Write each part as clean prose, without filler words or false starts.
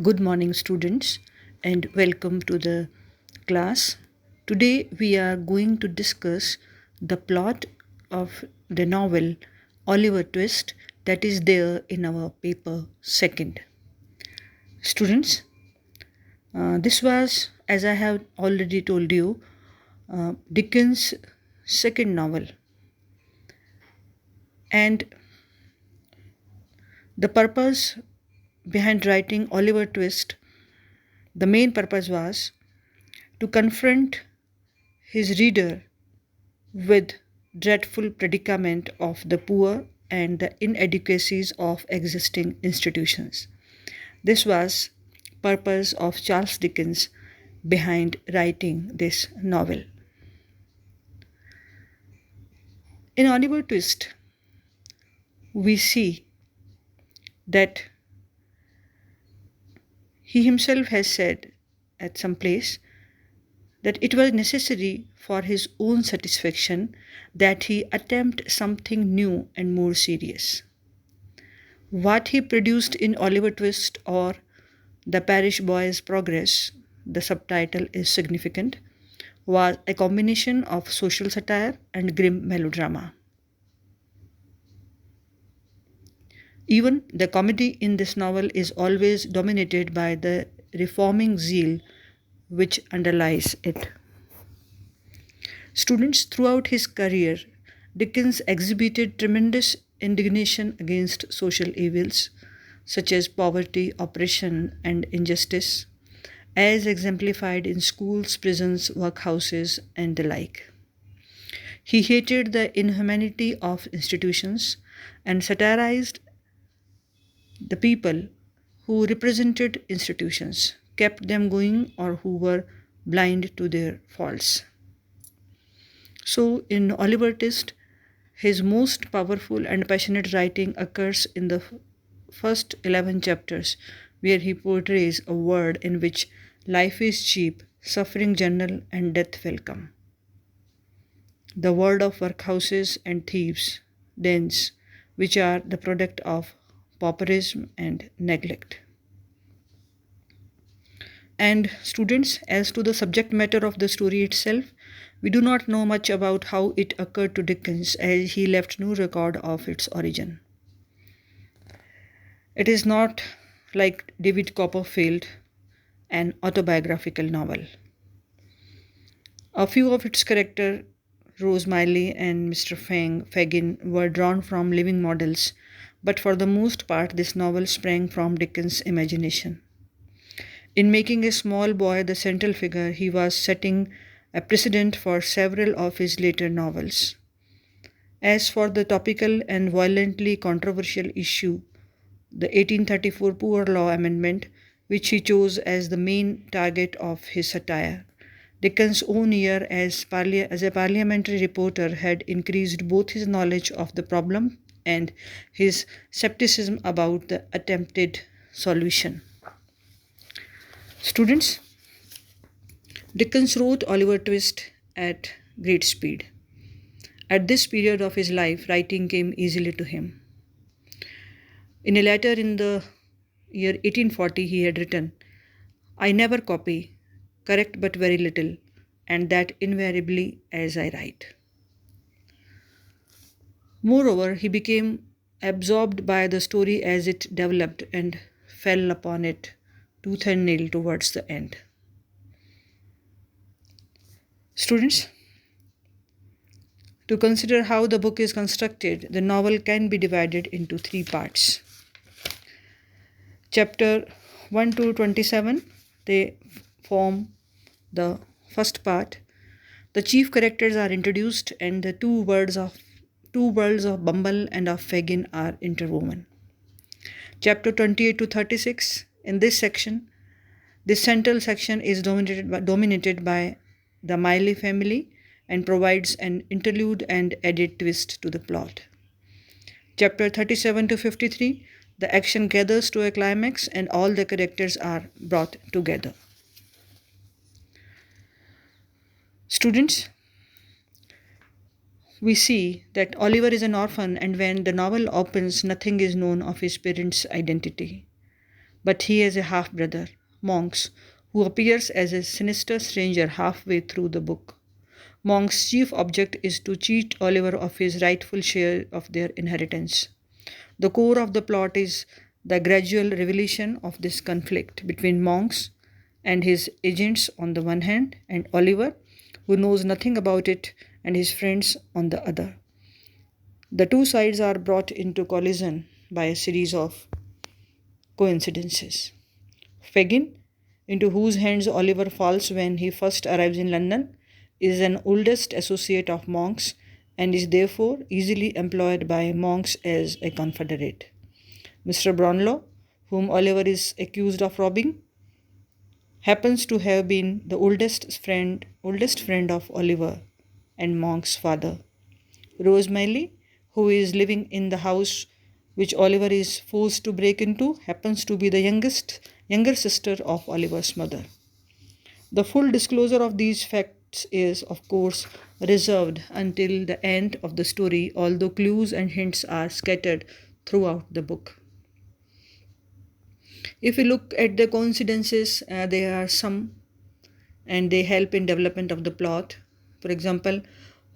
Good morning, students, and welcome to the class. Today, we are going to discuss the plot of the novel Oliver Twist that is there in our paper second. Students, this was, as I have already told you, Dickens' second novel, and the purpose behind writing Oliver Twist, the main purpose was to confront his reader with dreadful predicament of the poor and the inadequacies of existing institutions. This was purpose of Charles Dickens behind writing this novel. In Oliver Twist, we see that he himself has said at some place that it was necessary for his own satisfaction that he attempt something new and more serious. What he produced in Oliver Twist or The Parish Boy's Progress, the subtitle is significant, was a combination of social satire and grim melodrama. Even the comedy in this novel is always dominated by the reforming zeal which underlies it. Students, throughout his career, Dickens exhibited tremendous indignation against social evils such as poverty, oppression, and injustice, as exemplified in schools, prisons, workhouses, and the like. He hated the inhumanity of institutions and satirized the people who represented institutions, kept them going, or who were blind to their faults. So, in Oliver Twist, his most powerful and passionate writing occurs in the first 11 chapters, where he portrays a world in which life is cheap, suffering general, and death welcome. The world of workhouses and thieves, dens, which are the product of pauperism and neglect. And students, as to the subject matter of the story itself, we do not know much about how it occurred to Dickens, as he left no record of its origin. It is not like David Copperfield, an autobiographical novel. A few of its characters, Rose Miley and Mr. Fagin, were drawn from living models, but for the most part, this novel sprang from Dickens' imagination. In making a small boy the central figure, he was setting a precedent for several of his later novels. As for the topical and violently controversial issue, the 1834 Poor Law Amendment, which he chose as the main target of his satire, Dickens' own year as a parliamentary reporter had increased both his knowledge of the problem and his skepticism about the attempted solution. Students, Dickens wrote Oliver Twist at great speed. At this period of his life, writing came easily to him. In a letter in the year 1840, he had written, "I never copy, correct but very little, and that invariably as I write." Moreover, he became absorbed by the story as it developed and fell upon it tooth and nail towards the end. Students, to consider how the book is constructed, the novel can be divided into three parts. Chapter 1 to 27, they form the first part. The chief characters are introduced, and the two worlds of Bumble and of Fagin are interwoven. Chapter 28 to 36, in this section, this central section is dominated by the Miley family and provides an interlude and added twist to the plot. Chapter 37 to 53, the action gathers to a climax and all the characters are brought together. Students, we see that Oliver is an orphan, and when the novel opens, nothing is known of his parents' identity. but he has a half brother, Monks, who appears as a sinister stranger halfway through the book. Monk's chief object is to cheat Oliver of his rightful share of their inheritance. The core of the plot is the gradual revelation of this conflict between Monks and his agents on the one hand, and Oliver, who knows nothing about it, and his friends on the other. The two sides are brought into collision by a series of coincidences. Fagin, into whose hands Oliver falls when he first arrives in London, is an oldest associate of Monks and is therefore easily employed by Monks as a confederate. Mr. Brownlow, whom Oliver is accused of robbing, happens to have been the oldest friend of Oliver and Monk's father. Rosemary, who is living in the house which Oliver is forced to break into, happens to be the younger sister of Oliver's mother. The full disclosure of these facts is, of course, reserved until the end of the story, although clues and hints are scattered throughout the book. If we look at the coincidences, there are some and they help in development of the plot. For example,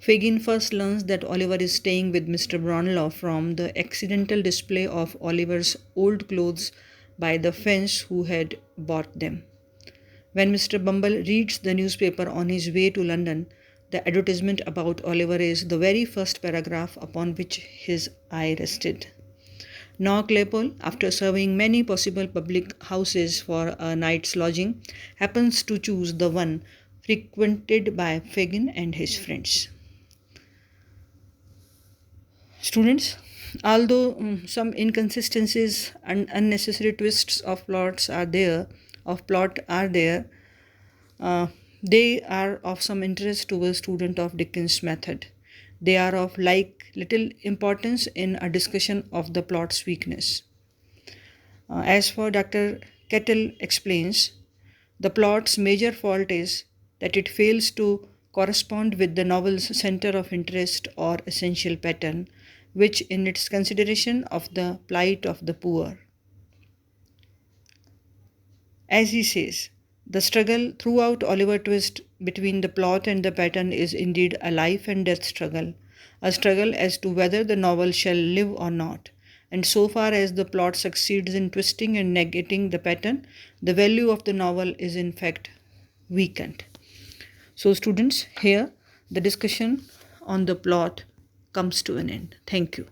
Fagin first learns that Oliver is staying with Mr. Brownlow from the accidental display of Oliver's old clothes by the Finch who had bought them. When Mr. Bumble reads the newspaper on his way to London, the advertisement about Oliver is the very first paragraph upon which his eye rested. Now Claypole, after surveying many possible public houses for a night's lodging, happens to choose the one frequented by Fagin and his friends. Students, although some inconsistencies and unnecessary twists of plot are there, uh, they are of some interest to a student of Dickens' method. They are of little importance in a discussion of the plot's weakness. As for Dr. Kettle explains, the plot's major fault is that it fails to correspond with the novel's center of interest or essential pattern, which in its consideration of the plight of the poor. As he says, the struggle throughout Oliver Twist between the plot and the pattern is indeed a life and death struggle, a struggle as to whether the novel shall live or not. And so far as the plot succeeds in twisting and negating the pattern, the value of the novel is in fact weakened. So, students, here the discussion on the plot comes to an end. Thank you.